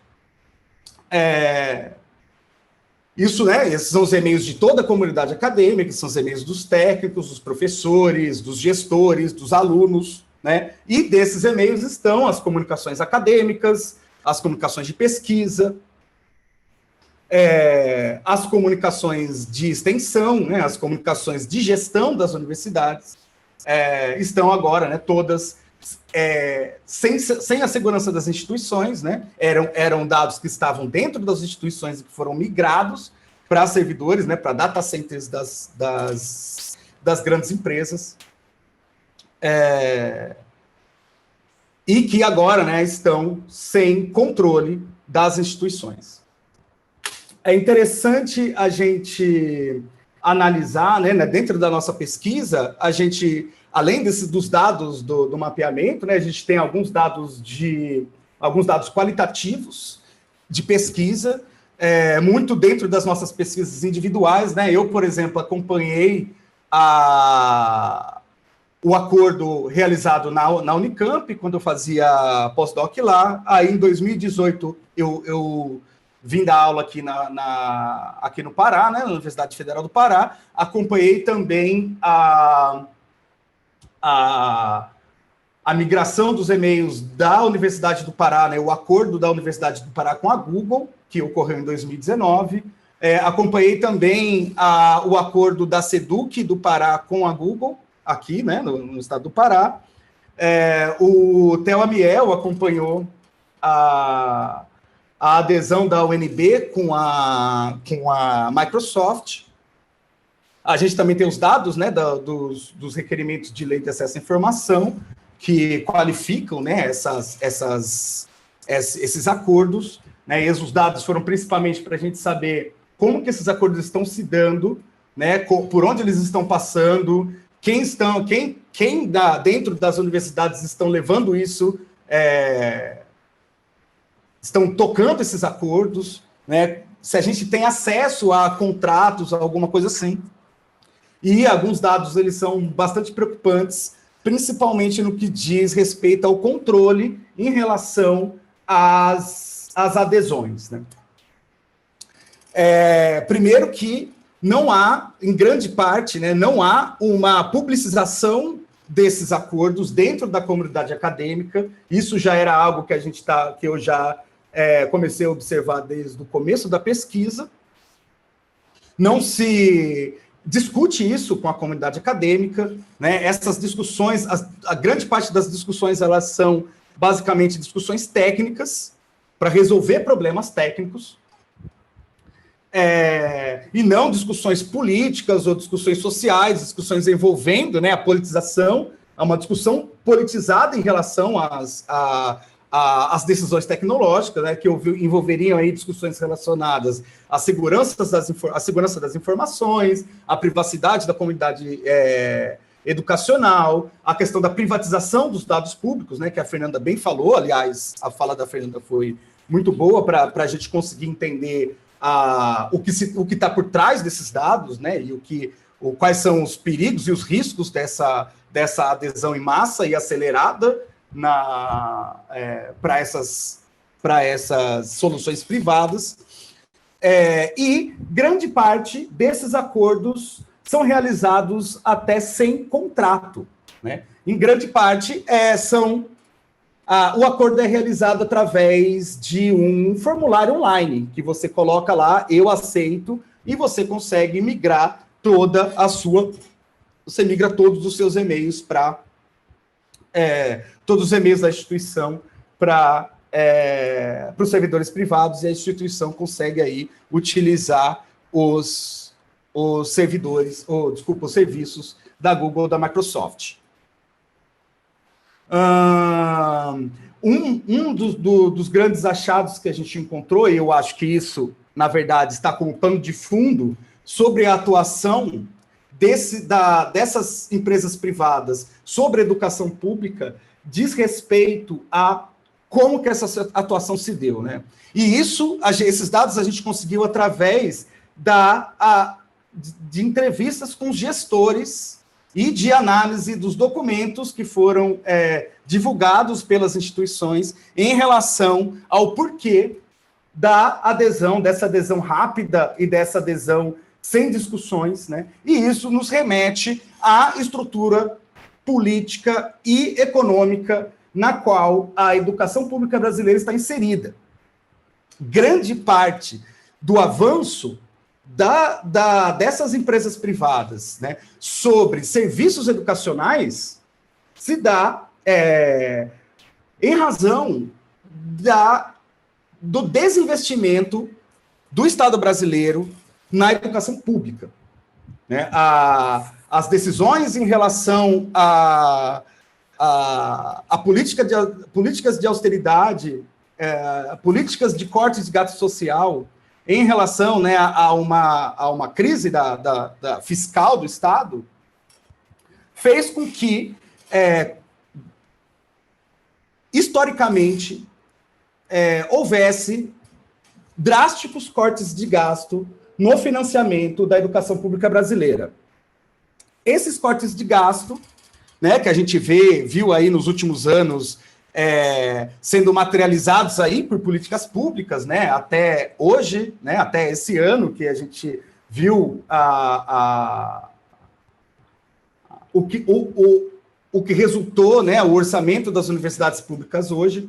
Isso, né? Esses são os e-mails de toda a comunidade acadêmica, são os e-mails dos técnicos, dos professores, dos gestores, dos alunos, né? E desses e-mails estão as comunicações acadêmicas, as comunicações de pesquisa, as comunicações de extensão, né? As comunicações de gestão das universidades, estão agora, né, todas sem a segurança das instituições, né? Eram dados que estavam dentro das instituições e que foram migrados para servidores, né, para data centers das grandes empresas, e que agora, né, estão sem controle das instituições. É interessante a gente analisar, né, dentro da nossa pesquisa, a gente, além dos dados do mapeamento, né, a gente tem alguns dados qualitativos de pesquisa, muito dentro das nossas pesquisas individuais, né? Eu, por exemplo, acompanhei o acordo realizado na Unicamp, quando eu fazia pós-doc lá. Aí, em 2018, eu vim dar aula aqui no Pará, né, na Universidade Federal do Pará. Acompanhei também a migração dos e-mails da Universidade do Pará, né, o acordo da Universidade do Pará com a Google, que ocorreu em 2019. Acompanhei também o acordo da SEDUC do Pará com a Google, aqui, né, no estado do Pará. O Theo Amiel acompanhou a adesão da UNB com a Microsoft. A gente também tem os dados, né, dos requerimentos de lei de acesso à informação, que qualificam, né, esses acordos, né, e os dados foram principalmente para a gente saber como que esses acordos estão se dando, né, por onde eles estão passando, quem dentro das universidades estão levando isso, estão tocando esses acordos, né, se a gente tem acesso a contratos, a alguma coisa assim. E alguns dados, eles são bastante preocupantes, principalmente no que diz respeito ao controle em relação às adesões, né? Primeiro que não há, em grande parte, né, não há uma publicização desses acordos dentro da comunidade acadêmica. Isso já era algo que eu já comecei a observar desde o começo da pesquisa. Não se discute isso com a comunidade acadêmica, né? Essas discussões, a grande parte das discussões, elas são basicamente discussões técnicas para resolver problemas técnicos, e não discussões políticas ou discussões sociais, discussões envolvendo, né, a politização. É uma discussão politizada em relação às decisões tecnológicas, né, que envolveriam aí discussões relacionadas à segurança das informações, à privacidade da comunidade educacional, a questão da privatização dos dados públicos, né, que a Fernanda bem falou. Aliás, a fala da Fernanda foi muito boa para a gente conseguir entender o que está por trás desses dados, né, e quais são os perigos e os riscos dessa adesão em massa e acelerada para essas soluções privadas. E grande parte desses acordos são realizados até sem contrato, né? Em grande parte, são o acordo é realizado através de um formulário online, que você coloca lá, eu aceito, e você consegue migrar você migra todos os seus e-mails para todos os e-mails da instituição para os servidores privados, e a instituição consegue aí utilizar os serviços da Google ou da Microsoft. Dos grandes achados que a gente encontrou, e eu acho que isso, na verdade, está como pano de fundo sobre a atuação dessas empresas privadas sobre a educação pública, diz respeito a como que essa atuação se deu, né? E esses dados a gente conseguiu através de entrevistas com gestores e de análise dos documentos que foram divulgados pelas instituições em relação ao porquê dessa adesão rápida e dessa adesão sem discussões, né? E isso nos remete à estrutura política e econômica na qual a educação pública brasileira está inserida. Grande parte do avanço dessas empresas privadas, né, sobre serviços educacionais se dá em razão do desinvestimento do Estado brasileiro na educação pública, né? As decisões em relação a políticas de austeridade, políticas de cortes de gasto social, em relação, né, a uma crise fiscal do Estado, fez com que, historicamente, houvesse drásticos cortes de gasto no financiamento da educação pública brasileira. Esses cortes de gasto, né, que a gente viu aí nos últimos anos, sendo materializados aí por políticas públicas, né, até hoje, né, até esse ano que a gente viu o que resultou, né, o orçamento das universidades públicas hoje,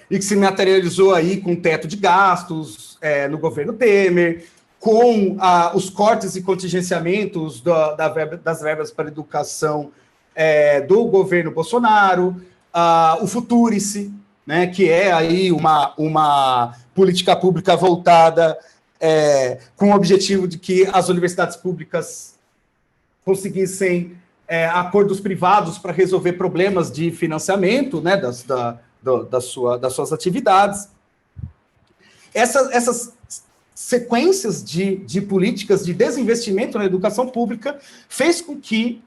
e que se materializou aí com teto de gastos no governo Temer, com os cortes e contingenciamentos das verbas para educação do governo Bolsonaro, o Futurice, né, que é aí uma política pública voltada com o objetivo de que as universidades públicas conseguissem acordos privados para resolver problemas de financiamento, né, das suas atividades. Essas sequências de políticas de desinvestimento na educação pública fez com que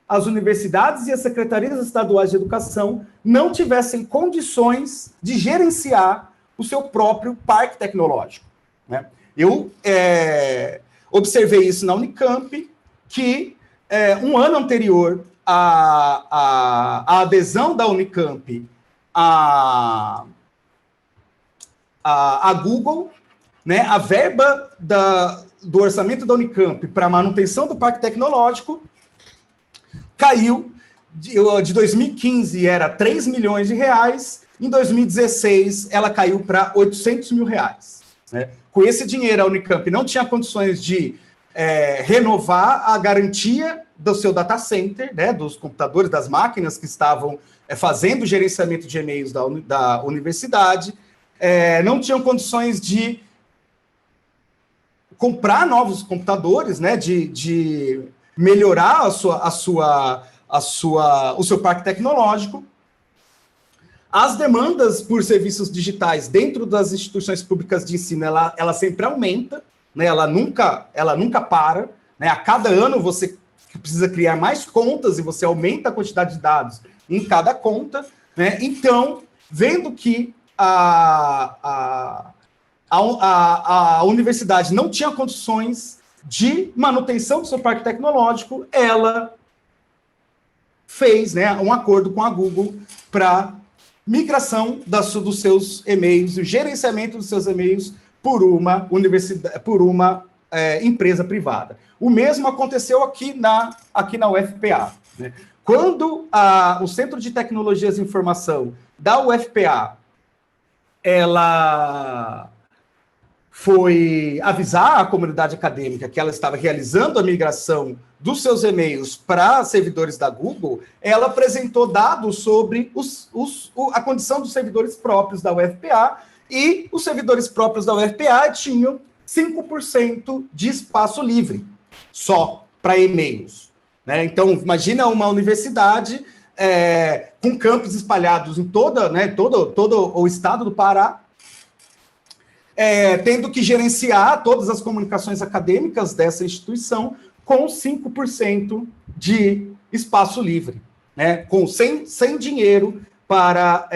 as universidades e as secretarias estaduais de educação não tivessem condições de gerenciar o seu próprio parque tecnológico, né? Eu observei isso na Unicamp, que um ano anterior à adesão da Unicamp a Google, né, a verba do orçamento da Unicamp para manutenção do parque tecnológico caiu, de 2015 era 3 milhões de reais, em 2016 ela caiu para 800 mil reais. Né? Com esse dinheiro, a Unicamp não tinha condições de renovar a garantia do seu data center, né, dos computadores, das máquinas que estavam fazendo o gerenciamento de e-mails da universidade, não tinham condições de comprar novos computadores, né, de melhorar o seu parque tecnológico. As demandas por serviços digitais dentro das instituições públicas de ensino, ela sempre aumenta, né, ela nunca para, né, a cada ano você precisa criar mais contas e você aumenta a quantidade de dados em cada conta, né? Então, vendo que a universidade não tinha condições de manutenção do seu parque tecnológico, ela fez, né, um acordo com a Google para migração dos seus e-mails, o gerenciamento dos seus e-mails por uma empresa privada. O mesmo aconteceu aqui na UFPA, né? quando o Centro de Tecnologias de Informação da UFPA, ela foi avisar a comunidade acadêmica que ela estava realizando a migração dos seus e-mails para servidores da Google, ela apresentou dados sobre a condição dos servidores próprios da UFPA, e os servidores próprios da UFPA tinham 5% de espaço livre, só para e-mails. Né? Então, imagina uma universidade com campos espalhados em todo o estado do Pará, tendo que gerenciar todas as comunicações acadêmicas dessa instituição com 5% de espaço livre, né? Sem dinheiro para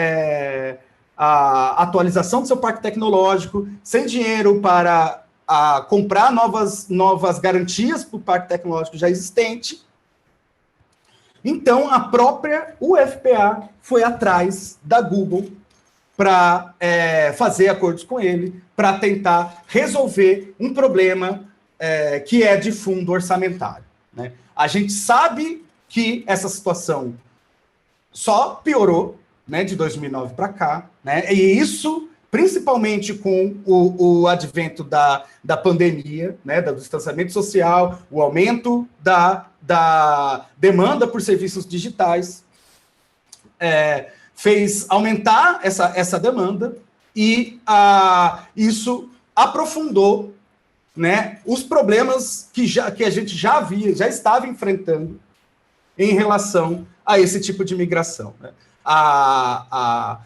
a atualização do seu parque tecnológico, sem dinheiro para comprar novas garantias para o parque tecnológico já existente. Então, a própria UFPA foi atrás da Google para fazer acordos com ele, para tentar resolver um problema que é de fundo orçamentário. Né? A gente sabe que essa situação só piorou, né, de 2009 para cá, né? E isso, principalmente com o advento da pandemia, né, do distanciamento social, o aumento da demanda por serviços digitais, fez aumentar essa demanda, e isso aprofundou, né, os problemas que a gente já estava enfrentando em relação a esse tipo de migração. Né? A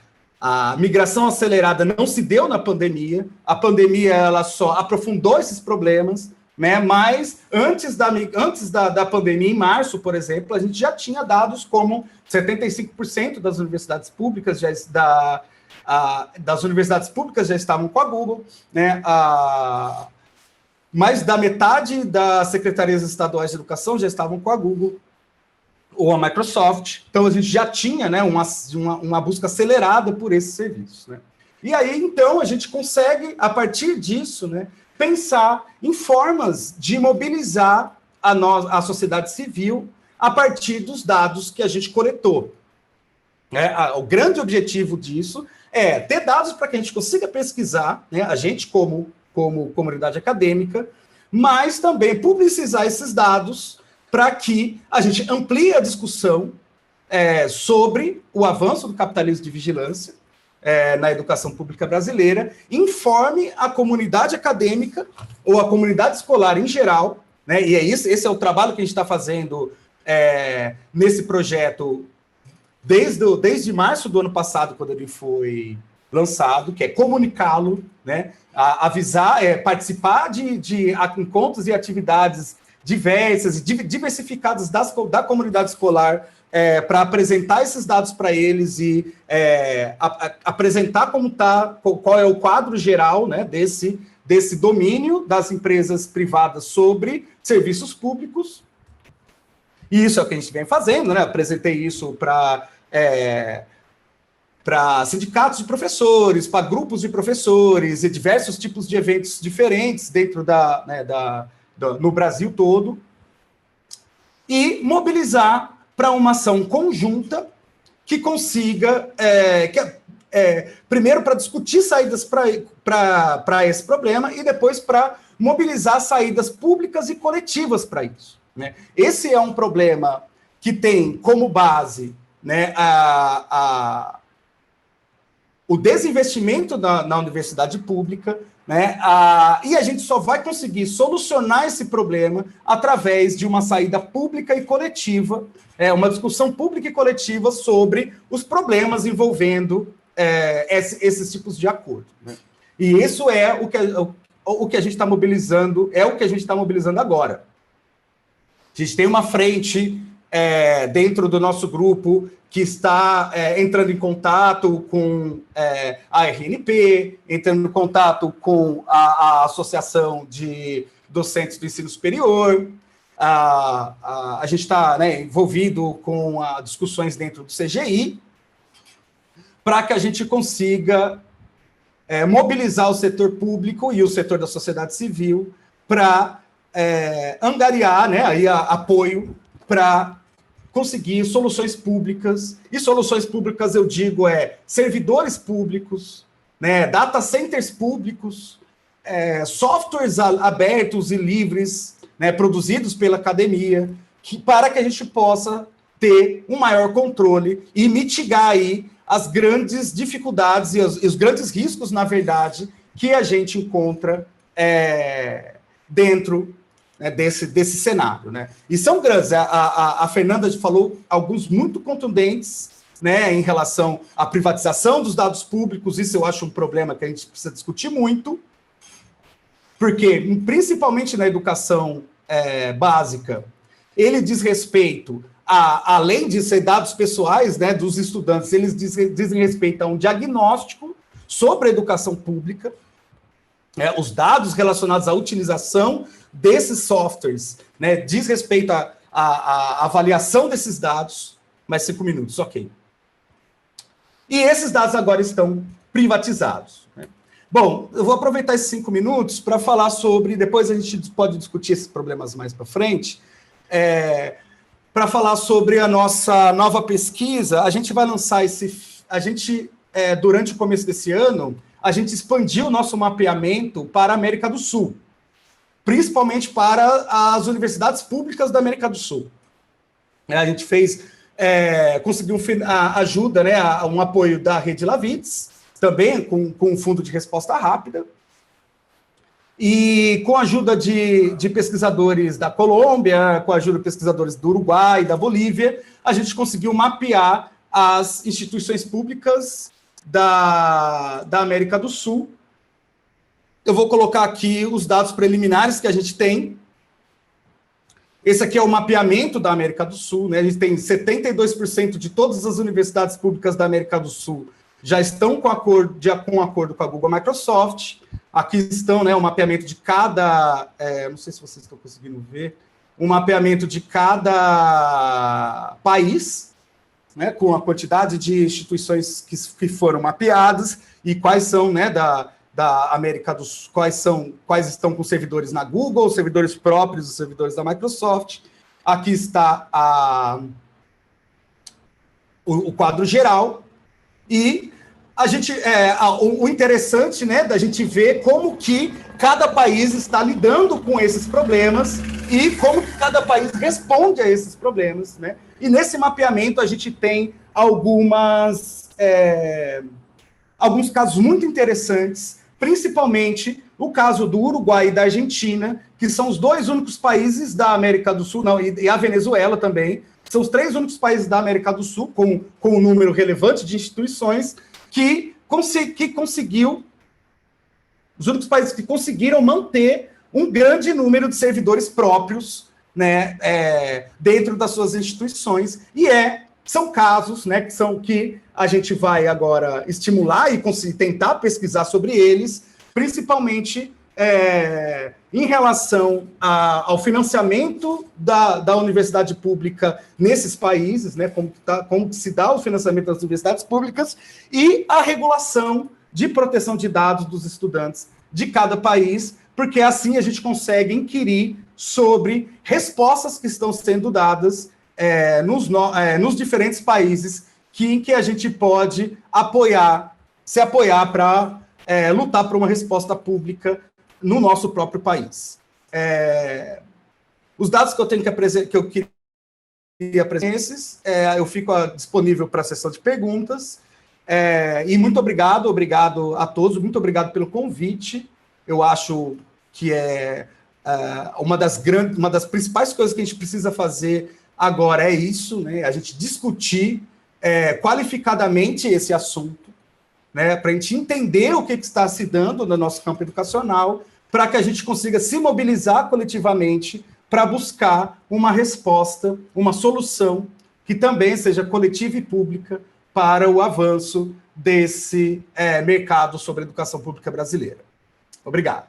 migração acelerada não se deu na pandemia, a pandemia ela só aprofundou esses problemas, né? Mas antes da pandemia, em março, por exemplo, a gente já tinha dados como 75% das universidades públicas já estavam com a Google, né? Mais da metade das secretarias estaduais de educação já estavam com a Google ou a Microsoft. Então, a gente já tinha, né, uma busca acelerada por esses serviços. Né? E aí, então, a gente consegue, a partir disso, né, pensar em formas de mobilizar a sociedade civil a partir dos dados que a gente coletou. O grande objetivo disso é ter dados para que a gente consiga pesquisar, né, a gente como comunidade acadêmica, mas também publicizar esses dados para que a gente amplie a discussão sobre o avanço do capitalismo de vigilância na educação pública brasileira, informe a comunidade acadêmica ou a comunidade escolar em geral, né, e esse é o trabalho que a gente está fazendo nesse projeto desde março do ano passado, quando ele foi lançado, que é comunicá-lo, né, avisar, participar de encontros e atividades diversas e diversificadas da comunidade escolar, para apresentar esses dados para eles e apresentar qual é o quadro geral, né, desse domínio das empresas privadas sobre serviços públicos. E isso é o que a gente vem fazendo, né? Apresentei isso para sindicatos de professores, para grupos de professores e diversos tipos de eventos diferentes dentro no Brasil todo, e mobilizar para uma ação conjunta que consiga, primeiro para discutir saídas para esse problema e depois para mobilizar saídas públicas e coletivas para isso. Né? Esse é um problema que tem como base, né, o desinvestimento na universidade pública, né, e a gente só vai conseguir solucionar esse problema através de uma saída pública e coletiva, uma discussão pública e coletiva sobre os problemas envolvendo esses tipos de acordo. Né? E isso é o que a gente está mobilizando, agora. A gente tem uma frente dentro do nosso grupo que está entrando em contato com a RNP, entrando em contato com a Associação de Docentes do Ensino Superior. A gente está, né, envolvido com discussões dentro do CGI, para que a gente consiga mobilizar o setor público e o setor da sociedade civil para angariar, né, aí, apoio para conseguir soluções públicas, e soluções públicas, eu digo, servidores públicos, né, data centers públicos, softwares abertos e livres, né, produzidos pela academia, para que a gente possa ter um maior controle e mitigar aí as grandes dificuldades e os grandes riscos, na verdade, que a gente encontra dentro desse cenário, né? E são grandes. A Fernanda falou alguns muito contundentes, né, em relação à privatização dos dados públicos. Isso eu acho um problema que a gente precisa discutir muito, porque, principalmente na educação básica, ele diz respeito além de ser dados pessoais, né, dos estudantes, eles dizem respeito a um diagnóstico sobre a educação pública, os dados relacionados à utilização desses softwares, né, diz respeito à avaliação desses dados. Mais 5 minutos, ok. E esses dados agora estão privatizados, né? Bom, eu vou aproveitar esses 5 minutos para falar sobre, depois a gente pode discutir esses problemas mais para frente, para falar sobre a nossa nova pesquisa. A gente vai lançar durante o começo desse ano, a gente expandiu o nosso mapeamento para a América do Sul, principalmente para as universidades públicas da América do Sul. A gente conseguiu ajuda, né, um apoio da Rede Lavitz, também com um fundo de resposta rápida, e com a ajuda de pesquisadores da Colômbia, com a ajuda de pesquisadores do Uruguai, da Bolívia, a gente conseguiu mapear as instituições públicas da América do Sul. Eu vou colocar aqui os dados preliminares que a gente tem. Esse aqui é o mapeamento da América do Sul, né? A gente tem 72% de todas as universidades públicas da América do Sul já estão com acordo com a Google Microsoft. Aqui estão, né, o mapeamento de cada... não sei se vocês estão conseguindo ver. Um mapeamento de cada país, né, com a quantidade de instituições que foram mapeadas e quais são, né, da América do Sul, quais estão com servidores na Google, servidores próprios, os servidores da Microsoft. Aqui está o quadro geral. E a gente, o interessante, né, da gente ver como que cada país está lidando com esses problemas e como que cada país responde a esses problemas, né? E nesse mapeamento a gente tem alguns casos muito interessantes, principalmente o caso do Uruguai e da Argentina, que são os 2 únicos países da América do Sul, e a Venezuela também, são os 3 únicos países da América do Sul, com um número relevante de instituições, os únicos países que conseguiram manter um grande número de servidores próprios, né, dentro das suas instituições, e são casos, né, que a gente vai agora estimular e tentar pesquisar sobre eles, principalmente em relação ao financiamento da universidade pública nesses países, né, como se dá o financiamento das universidades públicas, e a regulação de proteção de dados dos estudantes de cada país, porque assim a gente consegue inquirir sobre respostas que estão sendo dadas nos diferentes países em que a gente pode se apoiar para lutar por uma resposta pública no nosso próprio país. Os dados que eu tenho que eu queria apresentar, eu fico disponível para a sessão de perguntas, e muito obrigado a todos, muito obrigado pelo convite. Eu acho que uma das principais coisas que a gente precisa fazer agora isso, né? A gente discutir qualificadamente esse assunto, né? Para a gente entender o que está se dando no nosso campo educacional, para que a gente consiga se mobilizar coletivamente para buscar uma resposta, uma solução que também seja coletiva e pública para o avanço desse mercado sobre a educação pública brasileira. Obrigado.